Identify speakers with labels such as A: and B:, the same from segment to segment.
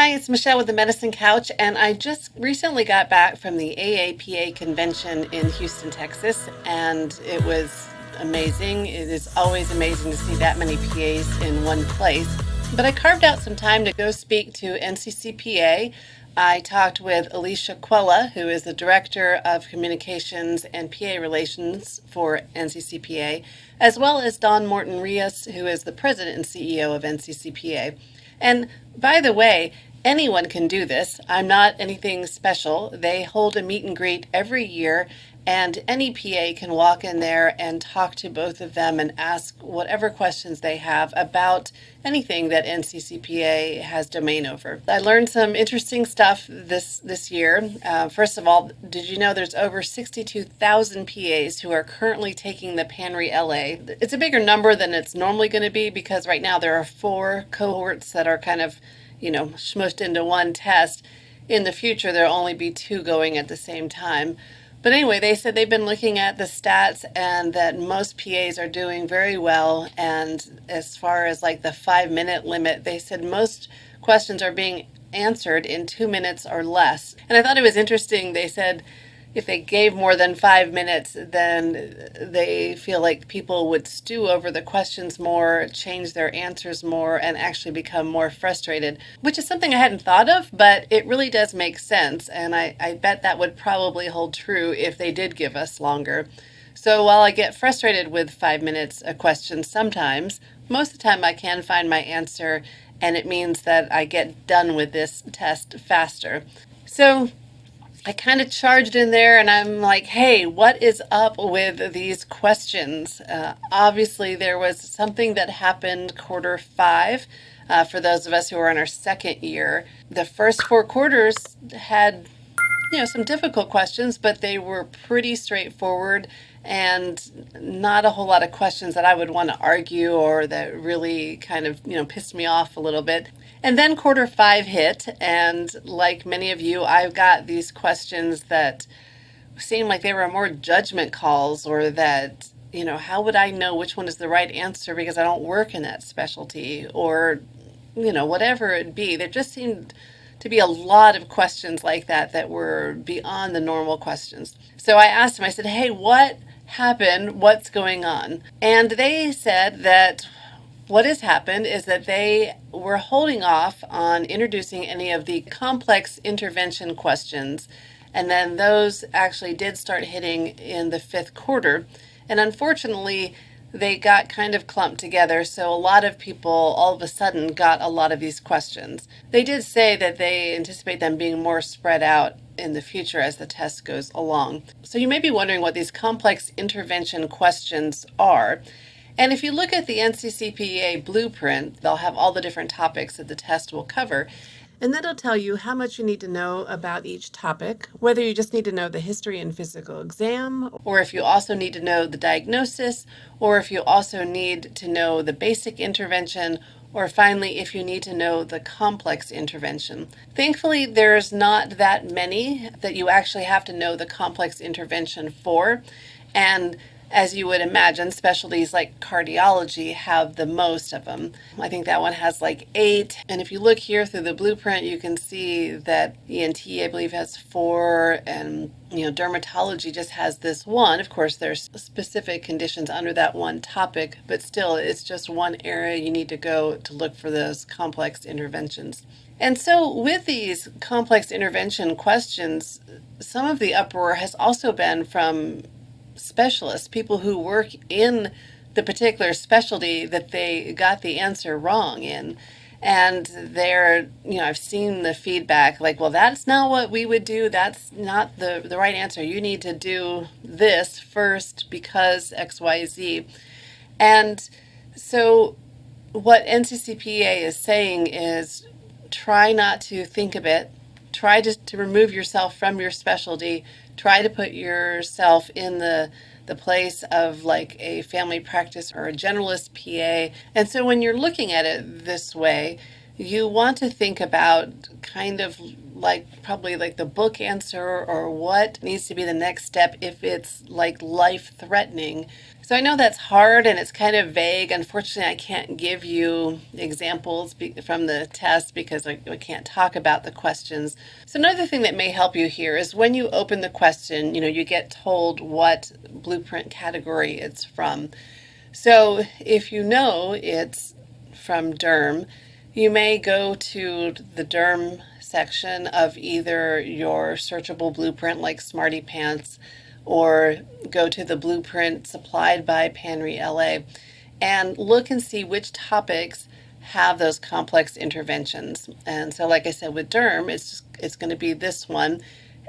A: Hi, it's Michelle with the Medicine Couch, and I just recently got back from the AAPA convention in Houston, Texas, and it was amazing. It is always amazing to see that many PAs in one place. But I carved out some time to go speak to NCCPA. I talked with Alicia Quella, who is the Director of Communications and PA Relations for NCCPA, as well as Don Morton Rios, who is the President and CEO of NCCPA. And by the way, anyone can do this. I'm not anything special. They hold a meet and greet every year, and any PA can walk in there and talk to both of them and ask whatever questions they have about anything that NCCPA has domain over. I learned some interesting stuff this year. First of all, did you know there's over 62,000 PAs who are currently taking the PANRE-LA? It's a bigger number than it's normally going to be because right now there are 4 cohorts that are kind of, smushed into one test. In the future, there'll only be 2 going at the same time. But anyway, they said they've been looking at the stats and that most PAs are doing very well. And as far as like the 5-minute limit, they said most questions are being answered in 2 minutes or less. And I thought it was interesting. They said if they gave more than 5 minutes, then they feel like people would stew over the questions more, change their answers more, and actually become more frustrated, which is something I hadn't thought of, but it really does make sense. And I bet that would probably hold true if they did give us longer. So while I get frustrated with 5 minutes a question sometimes, most of the time I can find my answer, and it means that I get done with this test faster. So I kind of charged in there and I'm like, hey, what is up with these questions? Obviously, there was something that happened quarter 5 for those of us who are in our second year. The first 4 quarters had some difficult questions, but they were pretty straightforward and not a whole lot of questions that I would want to argue or that really kind of, pissed me off a little bit. And then quarter 5 hit, and like many of you, I've got these questions that seem like they were more judgment calls or that, how would I know which one is the right answer because I don't work in that specialty or, whatever it be. There just seemed to be a lot of questions like that were beyond the normal questions. So I asked them, I said, hey, what happened? What's going on? And they said that what has happened is that they were holding off on introducing any of the complex intervention questions, and then those actually did start hitting in the 5th quarter. And unfortunately, they got kind of clumped together, so a lot of people all of a sudden got a lot of these questions. They did say that they anticipate them being more spread out in the future as the test goes along. So you may be wondering what these complex intervention questions are. And if you look at the NCCPA blueprint, they'll have all the different topics that the test will cover. And that'll tell you how much you need to know about each topic, whether you just need to know the history and physical exam, or if you also need to know the diagnosis, or if you also need to know the basic intervention, or finally, if you need to know the complex intervention. Thankfully, there's not that many that you actually have to know the complex intervention for. And as you would imagine, specialties like cardiology have the most of them. I think that one has like 8. And if you look here through the blueprint, you can see that ENT, I believe, has 4, and dermatology just has this 1. Of course, there's specific conditions under that one topic, but still, it's just one area you need to go to look for those complex interventions. And so with these complex intervention questions, some of the uproar has also been from specialists, people who work in the particular specialty that they got the answer wrong in. And they're, I've seen the feedback like, well, that's not what we would do. That's not the right answer. You need to do this first because XYZ. And so what NCCPA is saying is try not to think of it. Try to remove yourself from your specialty. Try to put yourself in the place of like a family practice or a generalist PA. And so when you're looking at it this way, you want to think about kind of like probably like the book answer or what needs to be the next step if it's like life threatening. So I know that's hard and it's kind of vague. Unfortunately, I can't give you examples from the test because I can't talk about the questions. So another thing that may help you here is when you open the question, you get told what blueprint category it's from. So if you know it's from derm, you may go to the derm section of either your searchable blueprint like Smarty Pants or go to the blueprint supplied by PANRE-LA and look and see which topics have those complex interventions. And so like I said with derm, it's going to be this one,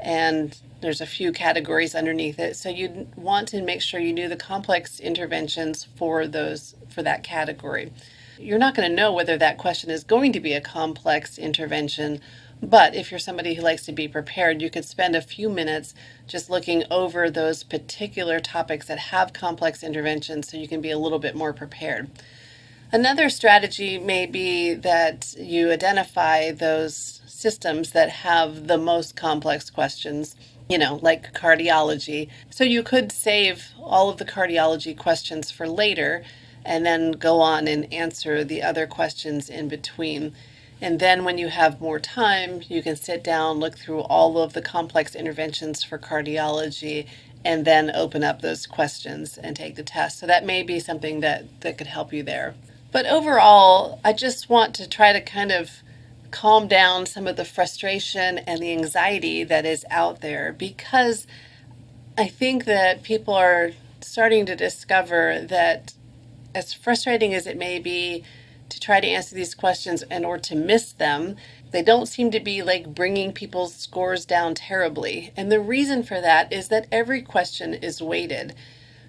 A: and there's a few categories underneath it. So you'd want to make sure you knew the complex interventions for that category. You're not going to know whether that question is going to be a complex intervention, but if you're somebody who likes to be prepared, you could spend a few minutes just looking over those particular topics that have complex interventions so you can be a little bit more prepared. Another strategy may be that you identify those systems that have the most complex questions, like cardiology. So you could save all of the cardiology questions for later and then go on and answer the other questions in between. And then when you have more time, you can sit down, look through all of the complex interventions for cardiology, and then open up those questions and take the test. So that may be something that could help you there. But overall, I just want to try to kind of calm down some of the frustration and the anxiety that is out there, because I think that people are starting to discover that as frustrating as it may be to try to answer these questions and or to miss them, they don't seem to be like bringing people's scores down terribly. And the reason for that is that every question is weighted.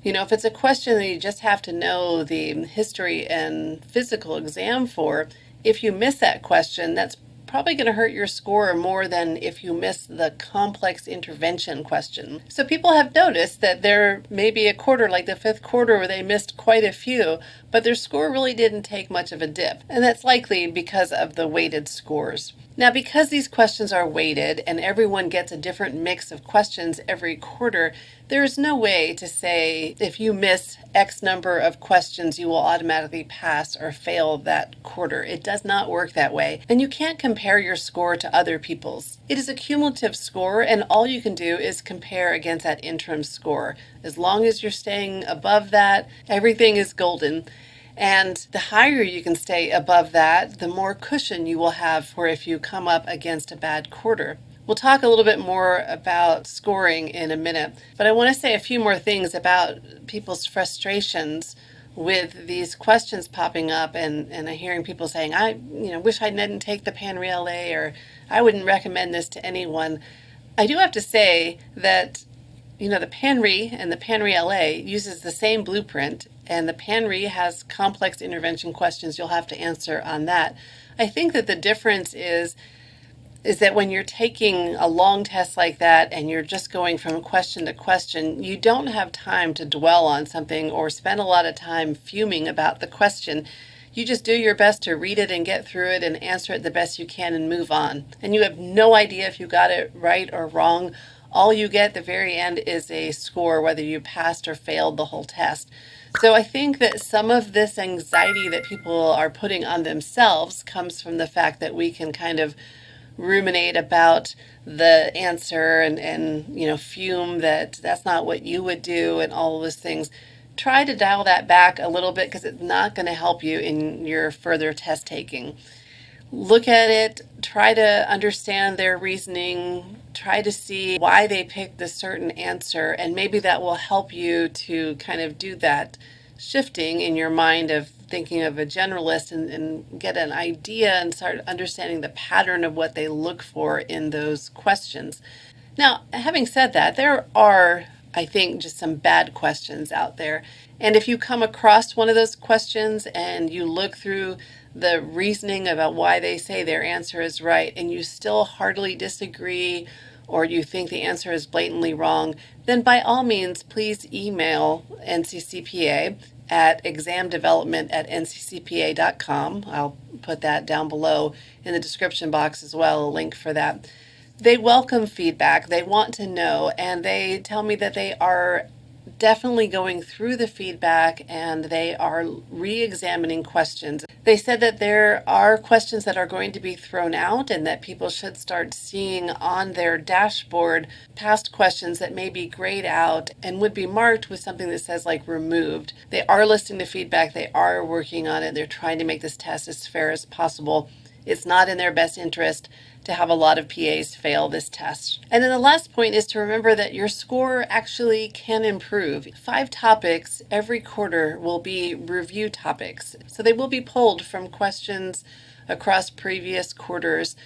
A: If it's a question that you just have to know the history and physical exam for, if you miss that question, that's probably going to hurt your score more than if you miss the complex intervention question. So people have noticed that there may be a quarter, like the fifth quarter, where they missed quite a few, but their score really didn't take much of a dip. And that's likely because of the weighted scores. Now, because these questions are weighted and everyone gets a different mix of questions every quarter, there is no way to say if you miss X number of questions, you will automatically pass or fail that quarter. It does not work that way. And you can't compare your score to other people's. It is a cumulative score, and all you can do is compare against that interim score. As long as you're staying above that, everything is golden. And the higher you can stay above that, the more cushion you will have for if you come up against a bad quarter. We'll talk a little bit more about scoring in a minute, but I want to say a few more things about people's frustrations with these questions popping up and hearing people saying, I wish I didn't take the PANRE-LA, or I wouldn't recommend this to anyone. I do have to say that the PANRE and the PANRE-LA uses the same blueprint, and the PANRE has complex intervention questions you'll have to answer on that. I think that the difference is that when you're taking a long test like that and you're just going from question to question, you don't have time to dwell on something or spend a lot of time fuming about the question. You just do your best to read it and get through it and answer it the best you can and move on. And you have no idea if you got it right or wrong. All you get at the very end is a score, whether you passed or failed the whole test. So I think that some of this anxiety that people are putting on themselves comes from the fact that we can kind of ruminate about the answer and fume that that's not what you would do and all of those things. Try to dial that back a little bit, because it's not going to help you in your further test taking. Look at it, try to understand their reasoning, try to see why they picked a certain answer, and maybe that will help you to kind of do that shifting in your mind of thinking of a generalist and get an idea and start understanding the pattern of what they look for in those questions. Now, having said that, there are, I think, just some bad questions out there. And if you come across one of those questions and you look through the reasoning about why they say their answer is right and you still heartily disagree, or you think the answer is blatantly wrong, then by all means, please email NCCPA at examdevelopment@nccpa.com. I'll put that down below in the description box as well, a link for that. They welcome feedback. They want to know, and they tell me that they are definitely going through the feedback and they are re-examining questions. They said that there are questions that are going to be thrown out and that people should start seeing on their dashboard past questions that may be grayed out and would be marked with something that says like removed. They are listening to feedback. They are working on it. They're trying to make this test as fair as possible. It's not in their best interest to have a lot of PAs fail this test. And then the last point is to remember that your score actually can improve. 5 topics every quarter will be review topics. So they will be pulled from questions across previous quarters,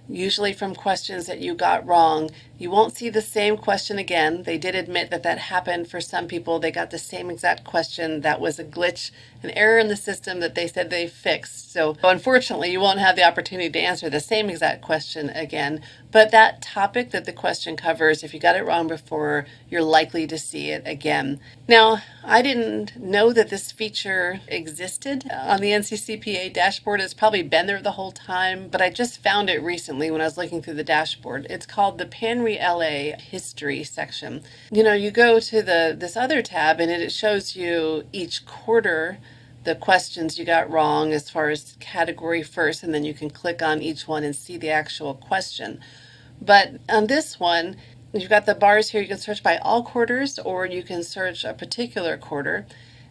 A: usually from questions that you got wrong. You won't see the same question again. They did admit that that happened for some people. They got the same exact question. That was a glitch, an error in the system that they said they fixed. So unfortunately, you won't have the opportunity to answer the same exact question again. But that topic that the question covers, if you got it wrong before, you're likely to see it again. Now, I didn't know that this feature existed on the NCCPA dashboard. It's probably been there the whole time, but I just found it recently when I was looking through the dashboard. It's called the PANRE-LA History section. You go to this other tab and it shows you each quarter the questions you got wrong as far as category first, and then you can click on each one and see the actual question. But on this one, you've got the bars here. You can search by all quarters or you can search a particular quarter.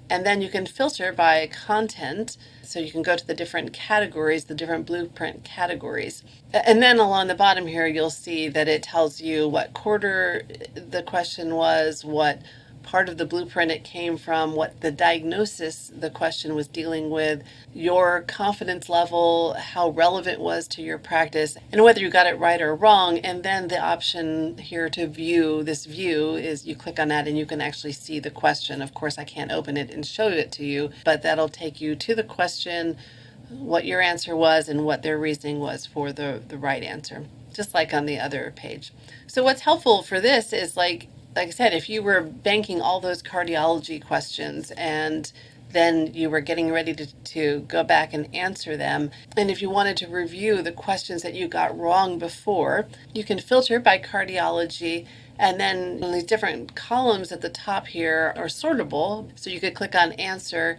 A: And then you can filter by content. So you can go to the different categories, the different blueprint categories. And then along the bottom here, you'll see that it tells you what quarter the question was, what part of the blueprint it came from, what the diagnosis the question was dealing with, your confidence level, how relevant it was to your practice, and whether you got it right or wrong. And then the option here to view, this view, is you click on that and you can actually see the question. Of course, I can't open it and show it to you, but that'll take you to the question, what your answer was, and what their reasoning was for the right answer, just like on the other page. So what's helpful for this is like I said, if you were banking all those cardiology questions and then you were getting ready to go back and answer them, and if you wanted to review the questions that you got wrong before, you can filter by cardiology, and then these different columns at the top here are sortable. So you could click on answer.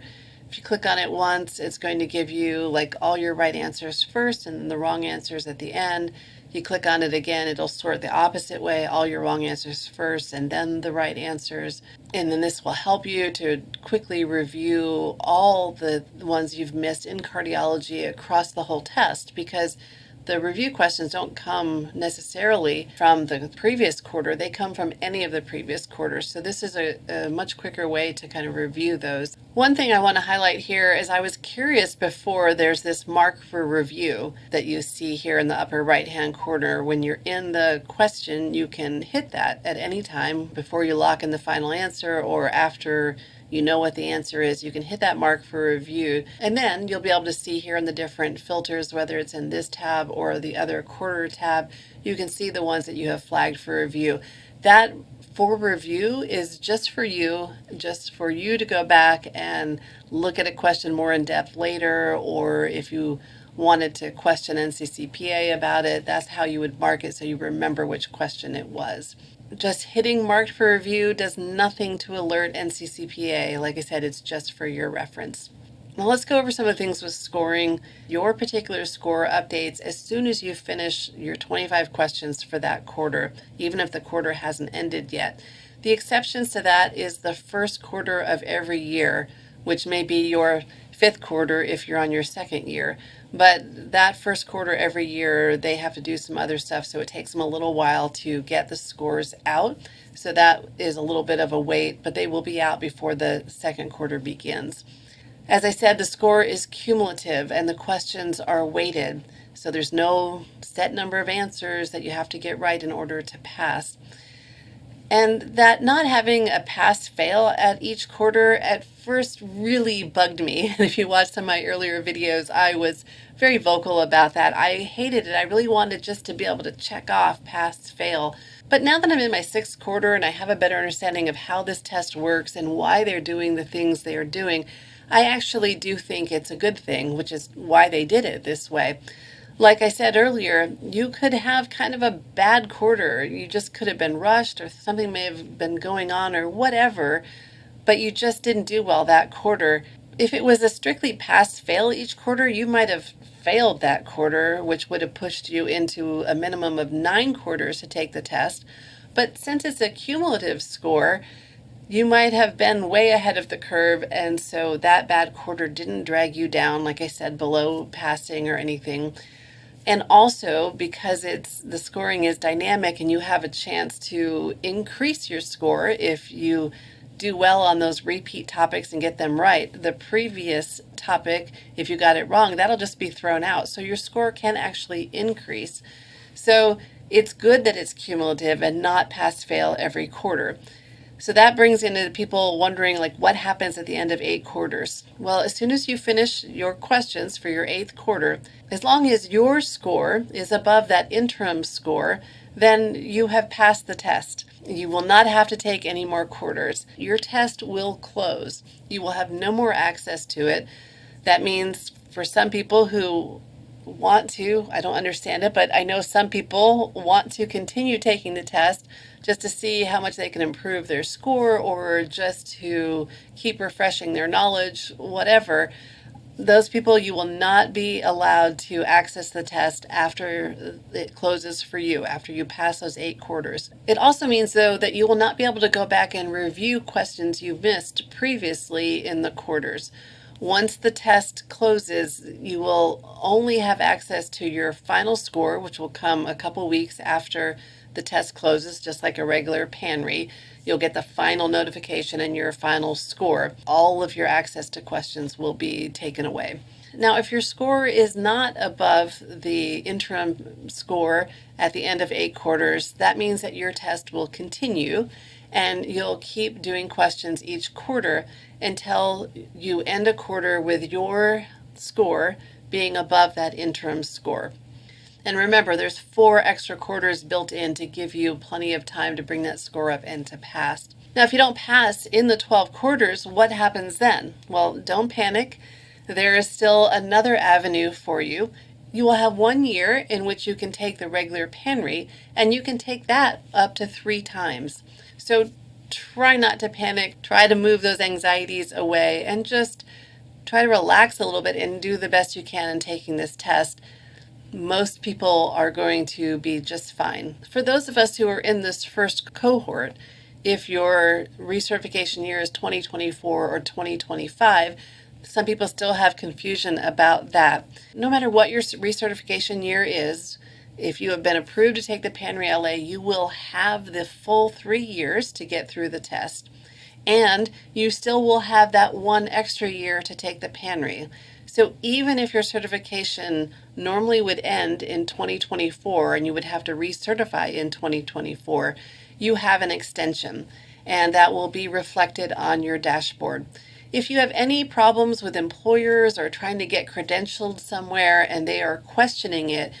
A: If you click on it once, it's going to give you like all your right answers first and then the wrong answers at the end. You click on it again, it'll sort the opposite way, all your wrong answers first and then the right answers. And then this will help you to quickly review all the ones you've missed in cardiology across the whole test, because the review questions don't come necessarily from the previous quarter. They come from any of the previous quarters. So this is a much quicker way to kind of review those. One thing I want to highlight here is I was curious before, there's this mark for review that you see here in the upper right-hand corner. When you're in the question, you can hit that at any time before you lock in the final answer or after you know what the answer is. You can hit that mark for review, and then you'll be able to see here in the different filters, whether it's in this tab or the other quarter tab, you can see the ones that you have flagged for review. That for review is just for you to go back and look at a question more in depth later, or if you wanted to question NCCPA about it, that's how you would mark it so you remember which question it was. Just hitting marked for review does nothing to alert NCCPA. Like I said, it's just for your reference. Now let's go over some of the things with scoring. Your particular score updates as soon as you finish your 25 questions for that quarter, even if the quarter hasn't ended yet. The exceptions to that is the first quarter of every year, which may be your 5th quarter if you're on your 2nd year. But that first quarter every year, they have to do some other stuff, so it takes them a little while to get the scores out. So that is a little bit of a wait, but they will be out before the 2nd quarter begins. As I said, the score is cumulative and the questions are weighted. So there's no set number of answers that you have to get right in order to pass. And that not having a pass-fail at each quarter at first really bugged me. And if you watched some of my earlier videos, I was very vocal about that. I hated it. I really wanted just to be able to check off pass-fail. But now that I'm in my 6th quarter and I have a better understanding of how this test works and why they're doing the things they are doing, I actually do think it's a good thing, which is why they did it this way. Like I said earlier, you could have kind of a bad quarter. You just could have been rushed, or something may have been going on, or whatever, but you just didn't do well that quarter. If it was a strictly pass fail each quarter, you might have failed that quarter, which would have pushed you into a minimum of 9 quarters to take the test. But since it's a cumulative score, you might have been way ahead of the curve, and so that bad quarter didn't drag you down, like I said, below passing or anything. And also, because the scoring is dynamic and you have a chance to increase your score if you do well on those repeat topics and get them right. The previous topic, if you got it wrong, that'll just be thrown out. So your score can actually increase. So it's good that it's cumulative and not pass fail every quarter. So that brings into people wondering, like, what happens at the end of 8 quarters? Well, as soon as you finish your questions for your 8th quarter, as long as your score is above that interim score, then you have passed the test. You will not have to take any more quarters. Your test will close. You will have no more access to it. That means for some people who want to, I don't understand it, but I know some people want to continue taking the test just to see how much they can improve their score, or just to keep refreshing their knowledge, whatever. Those people, you will not be allowed to access the test after it closes for you, after you pass those 8 quarters. It also means, though, that you will not be able to go back and review questions you missed previously in the quarters. Once the test closes, you will only have access to your final score, which will come a couple weeks after the test closes, just like a regular PANRE. You'll get the final notification and your final score. All of your access to questions will be taken away. Now, if your score is not above the interim score at the end of 8 quarters, that means that your test will continue, and you'll keep doing questions each quarter until you end a quarter with your score being above that interim score. And remember, there's 4 extra quarters built in to give you plenty of time to bring that score up and to pass. Now, if you don't pass in the 12 quarters, what happens then? Well, don't panic. There is still another avenue for you. You will have 1 year in which you can take the regular PANRE, and you can take that up to 3 times. So try not to panic. Try to move those anxieties away and just try to relax a little bit and do the best you can in taking this test. Most people are going to be just fine. For those of us who are in this first cohort, if your recertification year is 2024 or 2025, some people still have confusion about that. No matter what your recertification year is, if you have been approved to take the PANRE-LA, you will have the full 3 years to get through the test, and you still will have that 1 extra year to take the PANRE. So even if your certification normally would end in 2024 and you would have to recertify in 2024, you have an extension, and that will be reflected on your dashboard. If you have any problems with employers or trying to get credentialed somewhere and they are questioning it,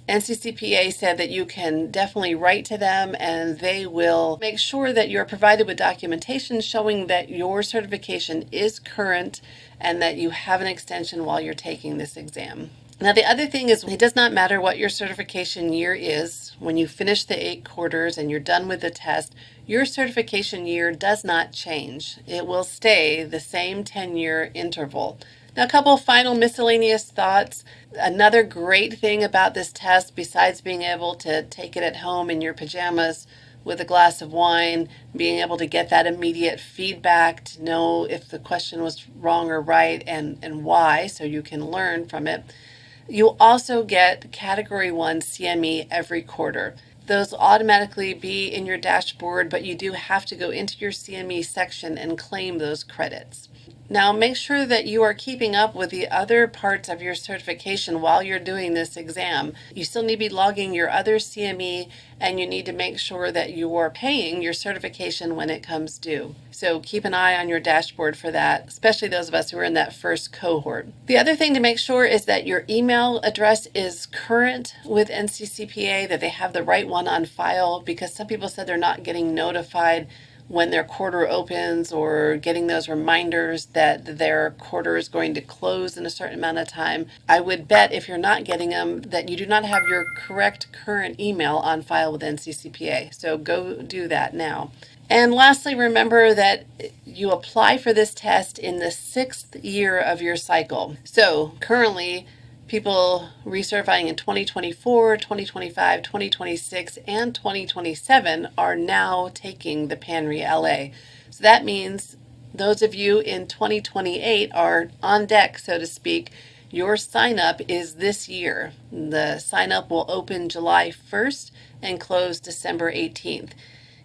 A: NCCPA said that you can definitely write to them, and they will make sure that you're provided with documentation showing that your certification is current and that you have an extension while you're taking this exam. Now, the other thing is, it does not matter what your certification year is. When you finish the 8 quarters and you're done with the test, your certification year does not change. It will stay the same 10-year interval. Now, a couple final miscellaneous thoughts. Another great thing about this test, besides being able to take it at home in your pajamas with a glass of wine, being able to get that immediate feedback to know if the question was wrong or right, and why, so you can learn from it, you also get Category 1 CME every quarter. Those will automatically be in your dashboard, but you do have to go into your CME section and claim those credits. Now, make sure that you are keeping up with the other parts of your certification while you're doing this exam. You still need to be logging your other CME, and you need to make sure that you are paying your certification when it comes due. So keep an eye on your dashboard for that, especially those of us who are in that first cohort. The other thing to make sure is that your email address is current with NCCPA, that they have the right one on file, because some people said they're not getting notified when their quarter opens or getting those reminders that their quarter is going to close in a certain amount of time. I would bet if you're not getting them that you do not have your correct current email on file with NCCPA. So go do that now. And lastly, remember that you apply for this test in the 6th year of your cycle. So currently, people recertifying in 2024, 2025, 2026, and 2027 are now taking the PANRE-LA. So that means those of you in 2028 are on deck, so to speak. Your sign up is this year. The sign up will open July 1st and close December 18th.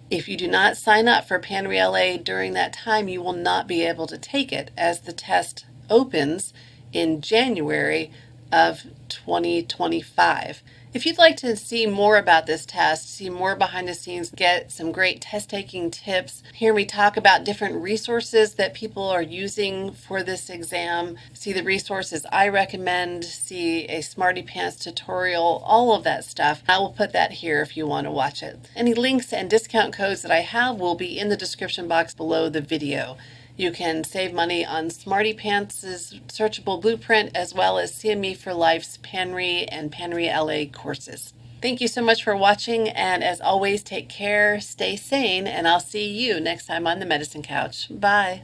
A: If you do not sign up for PANRE-LA during that time, you will not be able to take it, as the test opens in January of 2025. If you'd like to see more about this test, see more behind the scenes, get some great test taking tips, hear me talk about different resources that people are using for this exam, see the resources I recommend, see a Smarty Pants tutorial, all of that stuff, I will put that here if you want to watch it. Any links and discount codes that I have will be in the description box below the video. You can save money on Smarty Pants' Searchable Blueprint, as well as CME for Life's PANRE and PANRE-LA courses. Thank you so much for watching, and as always, take care, stay sane, and I'll see you next time on the Medicine Couch. Bye.